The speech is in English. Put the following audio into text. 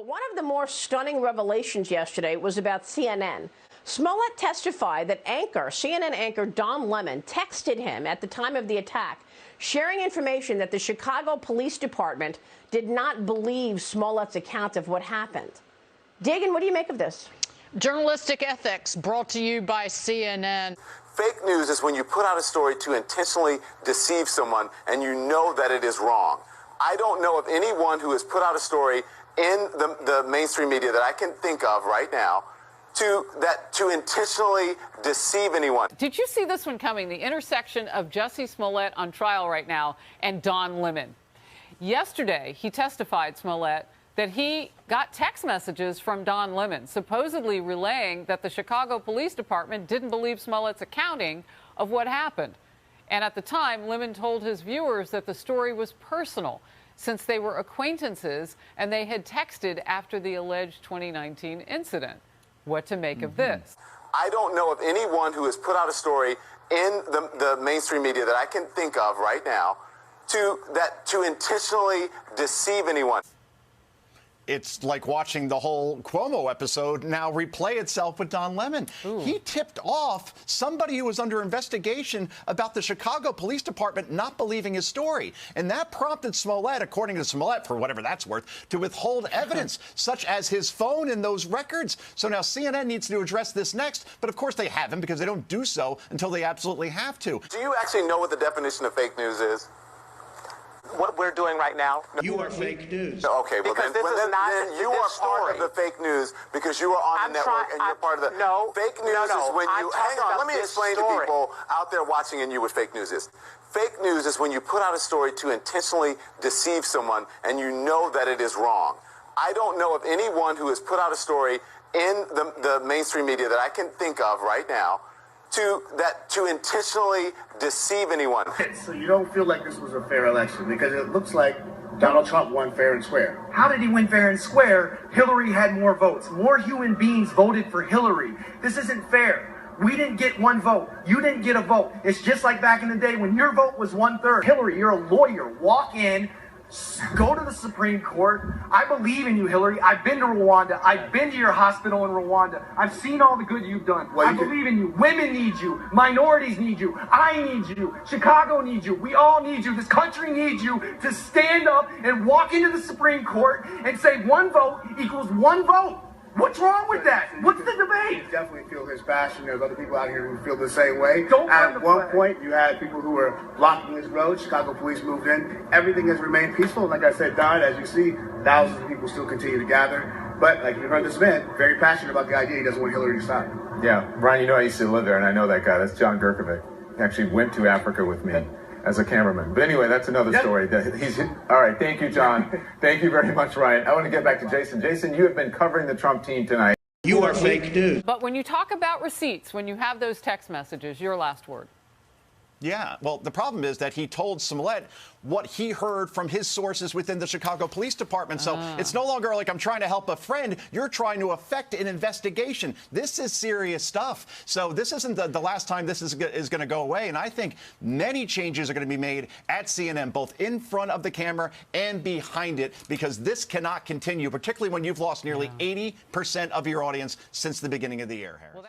But one of the more stunning revelations yesterday was about CNN. Smollett testified that CNN anchor Don Lemon texted him at the time of the attack, sharing information that the Chicago Police Department did not believe Smollett's account of what happened. Dagan, what do you make of this? Journalistic ethics brought to you by CNN. Fake news is when you put out a story to intentionally deceive someone and you know that it is wrong. I don't know of anyone who has put out a story in the mainstream media that I can think of right now to intentionally deceive anyone. Did you see this one coming? The intersection of Jussie Smollett on trial right now and Don Lemon. Yesterday, he testified, Smollett, that he got text messages from Don Lemon, supposedly relaying that the Chicago Police Department didn't believe Smollett's accounting of what happened. And at the time, Lemon told his viewers that the story was personal, since they were acquaintances and they had texted after the alleged 2019 incident. What to make of this? I don't know of anyone who has put out a story in the mainstream media that I can think of right now to intentionally deceive anyone. It's like watching the whole Cuomo episode now replay itself with Don Lemon. Ooh. He tipped off somebody who was under investigation about the Chicago Police Department not believing his story. And that prompted Smollett, according to Smollett, for whatever that's worth, to withhold evidence, such as his phone and those records. So now CNN needs to address this next. But of course they haven't, because they don't do so until they absolutely have to. Do you actually know what the definition of fake news is? What we're doing right now? You are fake news. Okay, well then you are part of the fake news because you are on the network and you're part of the... No. Fake news is when you... Hang on, let me explain to people out there watching and you what fake news is. Fake news is when you put out a story to intentionally deceive someone and you know that it is wrong. I don't know of anyone who has put out a story in the mainstream media that I can think of right now to intentionally deceive anyone. So you don't feel like this was a fair election because it looks like Donald Trump won fair and square. How did he win fair and square? Hillary had more votes. More human beings voted for Hillary. This isn't fair. We didn't get one vote. You didn't get a vote. It's just like back in the day when your vote was 1/3. Hillary, you're a lawyer. Walk in, go to the Supreme Court. I believe in you, Hillary. I've been to Rwanda. I've been to your hospital in Rwanda. I've seen all the good you've done. I believe in you. Women need you. Minorities need you. I need you. Chicago needs you. We all need you. This country needs you to stand up and walk into the Supreme Court and say one vote equals one vote. What's wrong with that? What's the debate? I definitely feel his passion. There's other people out here who feel the same way. At one point, you had people who were blocking his road. Chicago police moved in. Everything has remained peaceful. Like I said, Don, as you see, thousands of people still continue to gather. But like you heard this man, very passionate about the idea. He doesn't want Hillary to stop. Yeah, Brian, you know I used to live there, and I know that guy. That's John Gerkovic. He actually went to Africa with me as a cameraman. But anyway, that's another story. All right, thank you, John. Thank you very much, Ryan. I want to get back to Jason. Jason, you have been covering the Trump team tonight. You are fake news. But when you talk about receipts, when you have those text messages, your last word. Yeah, well, the problem is that he told Smollett what he heard from his sources within the Chicago Police Department. So it's no longer like I'm trying to help a friend. You're trying to affect an investigation. This is serious stuff. So this isn't the last time this is going to go away. And I think many changes are going to be made at CNN, both in front of the camera and behind it, because this cannot continue, particularly when you've lost nearly 80% of your audience since the beginning of the year, Harris.